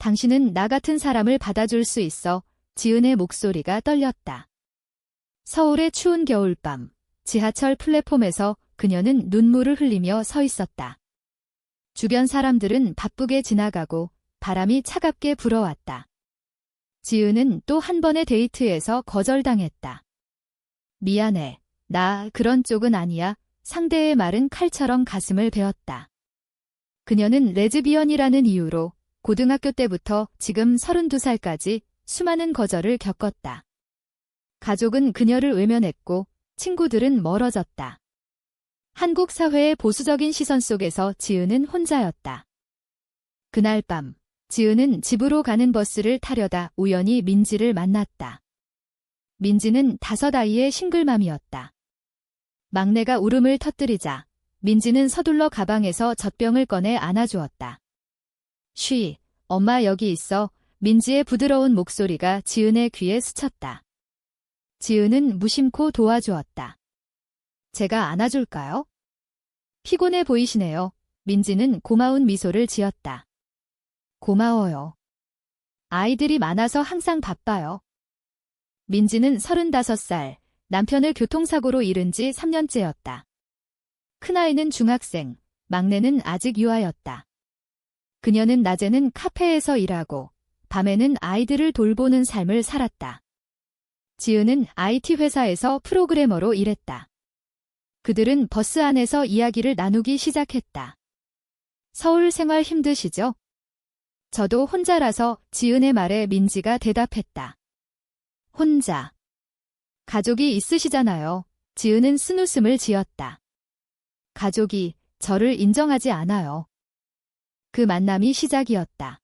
당신은 나 같은 사람을 받아줄 수 있어. 지은의 목소리가 떨렸다. 서울의 추운 겨울밤, 지하철 플랫폼에서 그녀는 눈물을 흘리며 서 있었다. 주변 사람들은 바쁘게 지나가고 바람이 차갑게 불어왔다. 지은은 또 한 번의 데이트에서 거절당했다. 미안해. 나 그런 쪽은 아니야. 상대의 말은 칼처럼 가슴을 베었다. 그녀는 레즈비언이라는 이유로 고등학교 때부터 지금 32살까지 수많은 거절을 겪었다. 가족은 그녀를 외면했고 친구들은 멀어졌다. 한국 사회의 보수적인 시선 속에서 지은은 혼자였다. 그날 밤, 지은은 집으로 가는 버스를 타려다 우연히 민지를 만났다. 민지는 5아이의 싱글맘이었다. 막내가 울음을 터뜨리자 민지는 서둘러 가방에서 젖병을 꺼내 안아주었다. 쉬, 엄마 여기 있어. 민지의 부드러운 목소리가 지은의 귀에 스쳤다. 지은은 무심코 도와주었다. 제가 안아줄까요? 피곤해 보이시네요. 민지는 고마운 미소를 지었다. 고마워요. 아이들이 많아서 항상 바빠요. 민지는 35살, 남편을 교통사고로 잃은 지 3년째였다. 큰아이는 중학생, 막내는 아직 유아였다. 그녀는 낮에는 카페에서 일하고 밤에는 아이들을 돌보는 삶을 살았다. 지은은 IT 회사에서 프로그래머로 일했다. 그들은 버스 안에서 이야기를 나누기 시작했다. 서울 생활 힘드시죠? 저도 혼자라서 지은의 말에 민지가 대답했다. 혼자. 가족이 있으시잖아요. 지은은 쓴웃음을 지었다. 가족이 저를 인정하지 않아요. 그 만남이 시작이었다.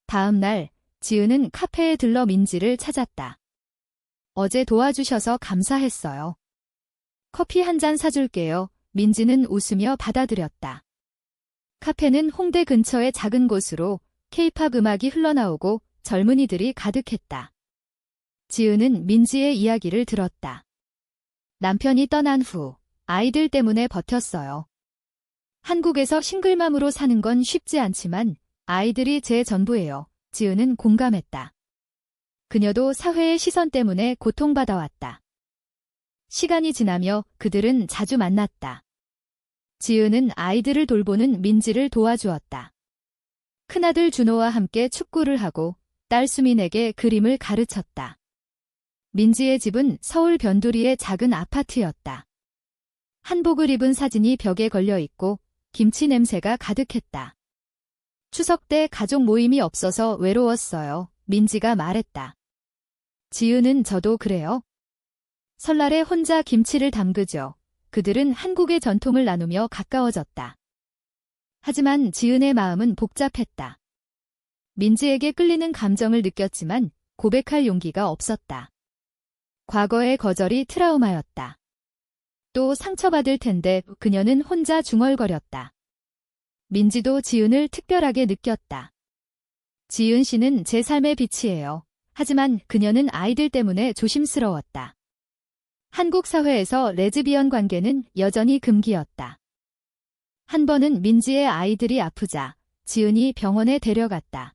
다음 날, 지은은 카페에 들러 민지를 찾았다. 어제 도와주셔서 감사했어요. 커피 한 잔 사줄게요. 민지는 웃으며 받아들였다. 카페는 홍대 근처의 작은 곳으로 케이팝 음악이 흘러나오고 젊은이들이 가득했다. 지은은 민지의 이야기를 들었다. 남편이 떠난 후 아이들 때문에 버텼어요. 한국에서 싱글맘으로 사는 건 쉽지 않지만 아이들이 제 전부예요. 지은은 공감했다. 그녀도 사회의 시선 때문에 고통받아왔다. 시간이 지나며 그들은 자주 만났다. 지은은 아이들을 돌보는 민지를 도와주었다. 큰아들 준호와 함께 축구를 하고 딸 수민에게 그림을 가르쳤다. 민지의 집은 서울 변두리의 작은 아파트였다. 한복을 입은 사진이 벽에 걸려 있고 김치 냄새가 가득했다. 추석 때 가족 모임이 없어서 외로웠어요. 민지가 말했다. 지은은 저도 그래요. 설날에 혼자 김치를 담그죠. 그들은 한국의 전통을 나누며 가까워졌다. 하지만 지은의 마음은 복잡했다. 민지에게 끌리는 감정을 느꼈지만 고백할 용기가 없었다. 과거의 거절이 트라우마였다. 또 상처받을 텐데 그녀는 혼자 중얼거렸다. 민지도 지은을 특별하게 느꼈다. 지은 씨는 제 삶의 빛이에요. 하지만 그녀는 아이들 때문에 조심스러웠다. 한국 사회에서 레즈비언 관계는 여전히 금기였다. 한 번은 민지의 아이들이 아프자 지은이 병원에 데려갔다.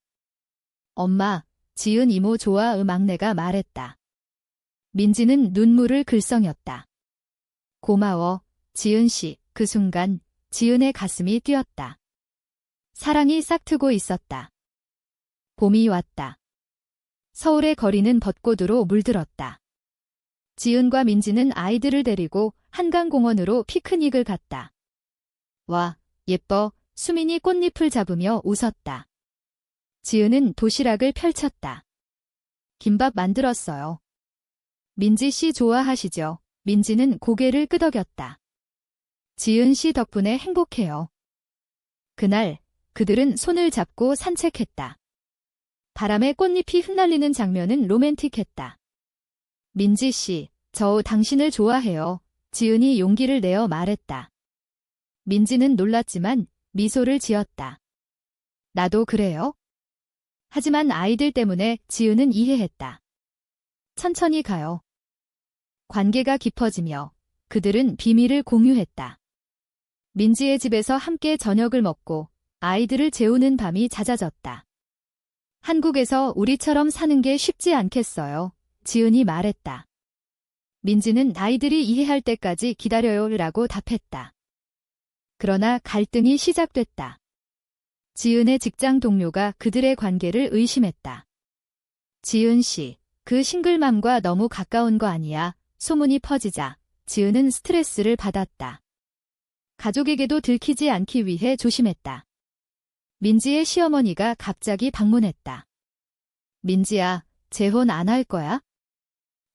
엄마, 지은 이모 좋아? 막내가 말했다. 민지는 눈물을 글썽였다. 고마워, 지은 씨. 그 순간 지은의 가슴이 뛰었다. 사랑이 싹트고 있었다. 봄이 왔다. 서울의 거리는 벚꽃으로 물들었다. 지은과 민지는 아이들을 데리고 한강공원으로 피크닉을 갔다. 와, 예뻐. 수민이 꽃잎을 잡으며 웃었다. 지은은 도시락을 펼쳤다. 김밥 만들었어요. 민지 씨 좋아하시죠? 민지는 고개를 끄덕였다. 지은 씨 덕분에 행복해요. 그날 그들은 손을 잡고 산책했다. 바람에 꽃잎이 흩날리는 장면은 로맨틱했다. 민지 씨, 저 당신을 좋아해요. 지은이 용기를 내어 말했다. 민지는 놀랐지만 미소를 지었다. 나도 그래요? 하지만 아이들 때문에 지은은 이해했다. 천천히 가요. 관계가 깊어지며 그들은 비밀을 공유했다. 민지의 집에서 함께 저녁을 먹고 아이들을 재우는 밤이 잦아졌다. 한국에서 우리처럼 사는 게 쉽지 않겠어요. 지은이 말했다. 민지는 아이들이 이해할 때까지 기다려요 라고 답했다. 그러나 갈등이 시작됐다. 지은의 직장 동료가 그들의 관계를 의심했다. 지은 씨, 그 싱글맘과 너무 가까운 거 아니야? 소문이 퍼지자 지은은 스트레스를 받았다. 가족에게도 들키지 않기 위해 조심했다. 민지의 시어머니가 갑자기 방문했다. 민지야, 재혼 안 할 거야?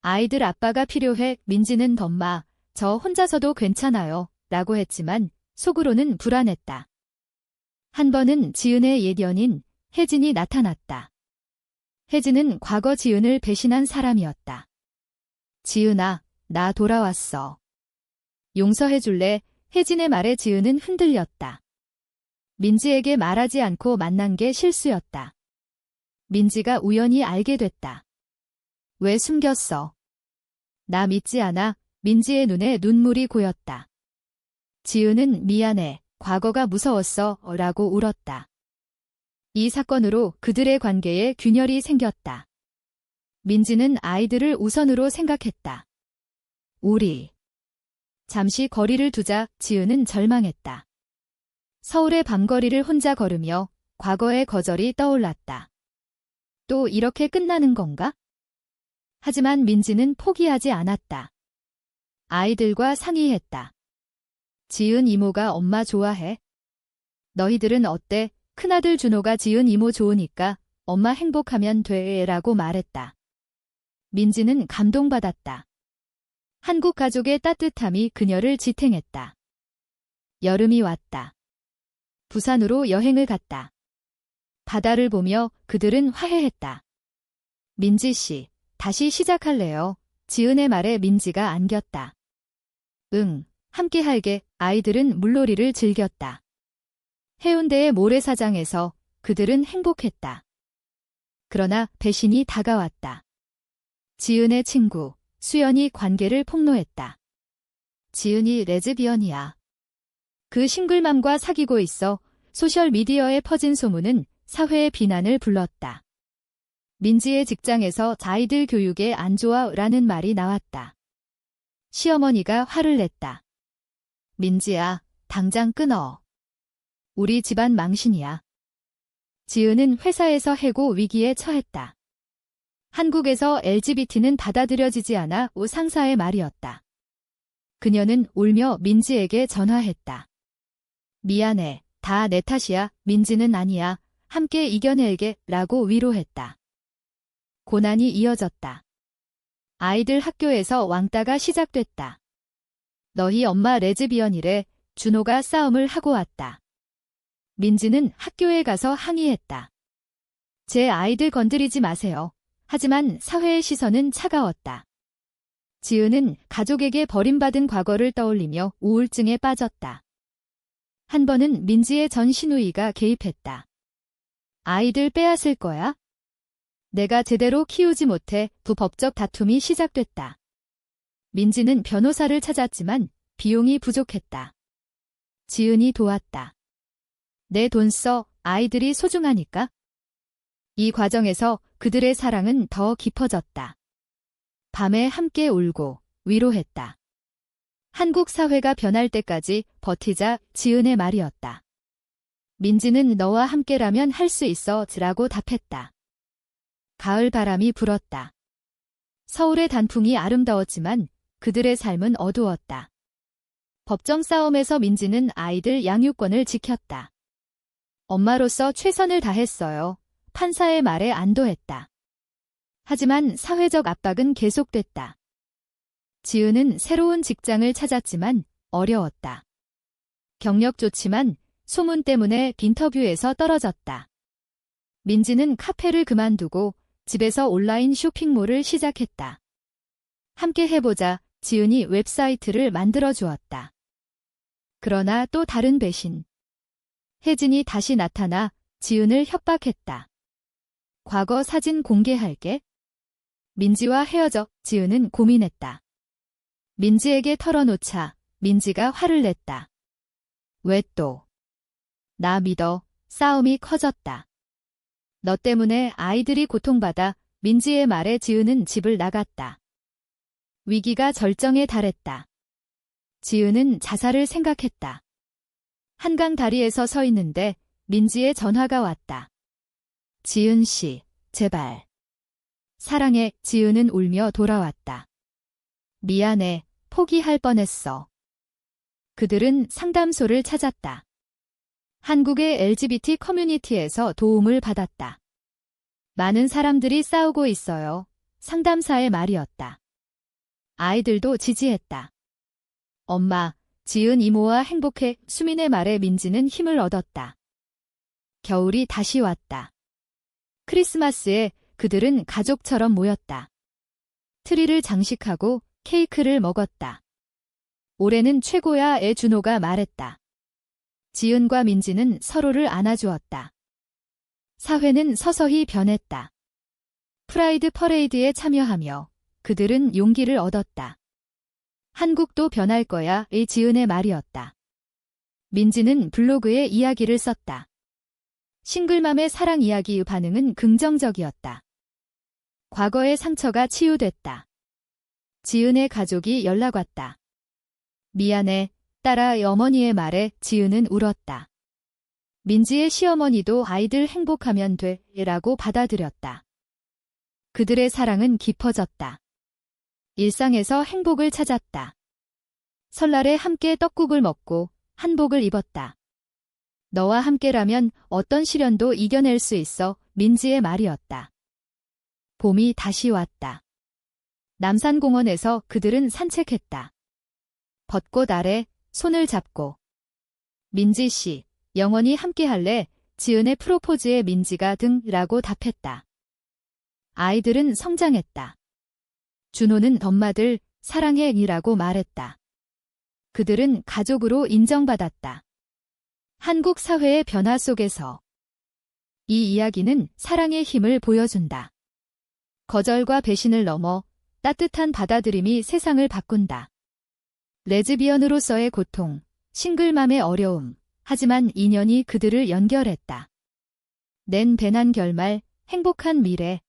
아이들 아빠가 필요해. 민지는 덤마, 저 혼자서도 괜찮아요. 라고 했지만 속으로는 불안했다. 한 번은 지은의 옛 연인 혜진이 나타났다. 혜진은 과거 지은을 배신한 사람이었다. 지은아, 나 돌아왔어. 용서해줄래? 혜진의 말에 지은은 흔들렸다. 민지에게 말하지 않고 만난 게 실수였다. 민지가 우연히 알게 됐다. 왜 숨겼어? 나 믿지 않아? 민지의 눈에 눈물이 고였다. 지은은 미안해. 과거가 무서웠어. 라고 울었다. 이 사건으로 그들의 관계에 균열이 생겼다. 민지는 아이들을 우선으로 생각했다. 우리. 잠시 거리를 두자. 지은은 절망했다. 서울의 밤거리를 혼자 걸으며 과거의 거절이 떠올랐다. 또 이렇게 끝나는 건가? 하지만 민지는 포기하지 않았다. 아이들과 상의했다. 지은 이모가 엄마 좋아해? 너희들은 어때? 큰아들 준호가 지은 이모 좋으니까 엄마 행복하면 돼 라고 말했다. 민지는 감동받았다. 한국 가족의 따뜻함이 그녀를 지탱했다. 여름이 왔다. 부산으로 여행을 갔다. 바다를 보며 그들은 화해했다. 민지 씨, 다시 시작할래요? 지은의 말에 민지가 안겼다. 응, 함께 할게. 아이들은 물놀이를 즐겼다. 해운대의 모래사장에서 그들은 행복했다. 그러나 배신이 다가왔다. 지은의 친구, 수연이 관계를 폭로했다. 지은이 레즈비언이야. 그 싱글맘과 사귀고 있어. 소셜미디어에 퍼진 소문은 사회의 비난을 불렀다. 민지의 직장에서 아이들 교육에 안 좋아 라는 말이 나왔다. 시어머니가 화를 냈다. 민지야, 당장 끊어. 우리 집안 망신이야. 지은은 회사에서 해고 위기에 처했다. 한국에서 LGBT는 받아들여지지 않아. 상사의 말이었다. 그녀는 울며 민지에게 전화했다. 미안해. 다 내 탓이야. 민지는 아니야. 함께 이겨낼게. 라고 위로했다. 고난이 이어졌다. 아이들 학교에서 왕따가 시작됐다. 너희 엄마 레즈비언이래. 준호가 싸움을 하고 왔다. 민지는 학교에 가서 항의했다. 제 아이들 건드리지 마세요. 하지만 사회의 시선은 차가웠다. 지은은 가족에게 버림받은 과거를 떠올리며 우울증에 빠졌다. 한 번은 민지의 전 시누이가 개입했다. 아이들 빼앗을 거야? 내가 제대로 키우지 못해. 법적 다툼이 시작됐다. 민지는 변호사를 찾았지만 비용이 부족했다. 지은이 도왔다. 내 돈 써. 아이들이 소중하니까. 이 과정에서 그들의 사랑은 더 깊어졌다. 밤에 함께 울고 위로했다. 한국 사회가 변할 때까지 버티자. 지은의 말이었다. 민지는 너와 함께라면 할 수 있어 라고 답했다. 가을 바람이 불었다. 서울의 단풍이 아름다웠지만 그들의 삶은 어두웠다. 법정 싸움에서 민지는 아이들 양육권을 지켰다. 엄마로서 최선을 다했어요. 판사의 말에 안도했다. 하지만 사회적 압박은 계속됐다. 지은은 새로운 직장을 찾았지만 어려웠다. 경력 좋지만 소문 때문에 인터뷰에서 떨어졌다. 민지는 카페를 그만두고 집에서 온라인 쇼핑몰을 시작했다. 함께 해보자. 지은이 웹사이트를 만들어 주었다. 그러나 또 다른 배신. 혜진이 다시 나타나 지은을 협박했다. 과거 사진 공개할게. 민지와 헤어져. 지은은 고민했다. 민지에게 털어놓자. 민지가 화를 냈다. 왜 또? 나 믿어. 싸움이 커졌다. 너 때문에 아이들이 고통받아 민지의 말에 지은은 집을 나갔다. 위기가 절정에 달했다. 지은은 자살을 생각했다. 한강 다리에서 서 있는데 민지의 전화가 왔다. 지은 씨, 제발. 사랑해. 지은은 울며 돌아왔다. 미안해. 포기할 뻔했어. 그들은 상담소를 찾았다. 한국의 LGBT 커뮤니티에서 도움을 받았다. 많은 사람들이 싸우고 있어요. 상담사의 말이었다. 아이들도 지지했다. 엄마, 지은 이모와 행복해. 수민의 말에 민지는 힘을 얻었다. 겨울이 다시 왔다. 크리스마스에 그들은 가족처럼 모였다. 트리를 장식하고 케이크를 먹었다. 올해는 최고야. 준호가 말했다. 지은과 민지는 서로를 안아주었다. 사회는 서서히 변했다. 프라이드 퍼레이드에 참여하며 그들은 용기를 얻었다. 한국도 변할 거야. 지은의 말이었다. 민지는 블로그에 이야기를 썼다. 싱글맘의 사랑 이야기의 반응은 긍정적이었다. 과거의 상처가 치유됐다. 지은의 가족이 연락 왔다. 미안해, 딸아. 어머니의 말에 지은은 울었다. 민지의 시어머니도 아이들 행복하면 돼 라고 받아들였다. 그들의 사랑은 깊어졌다. 일상에서 행복을 찾았다. 설날에 함께 떡국을 먹고 한복을 입었다. 너와 함께라면 어떤 시련도 이겨낼 수 있어. 민지의 말이었다. 봄이 다시 왔다. 남산공원에서 그들은 산책했다. 벚꽃 아래 손을 잡고. 민지 씨, 영원히 함께할래? 지은의 프로포즈에 민지가 등라고 답했다. 아이들은 성장했다. 준호는 엄마들 사랑해이라고 말했다. 그들은 가족으로 인정받았다. 한국 사회의 변화 속에서 이 이야기는 사랑의 힘을 보여준다. 거절과 배신을 넘어 따뜻한 받아들임이 세상을 바꾼다. 레즈비언으로서의 고통, 싱글맘의 어려움, 하지만 인연이 그들을 연결했다. 낸 배난 결말, 행복한 미래.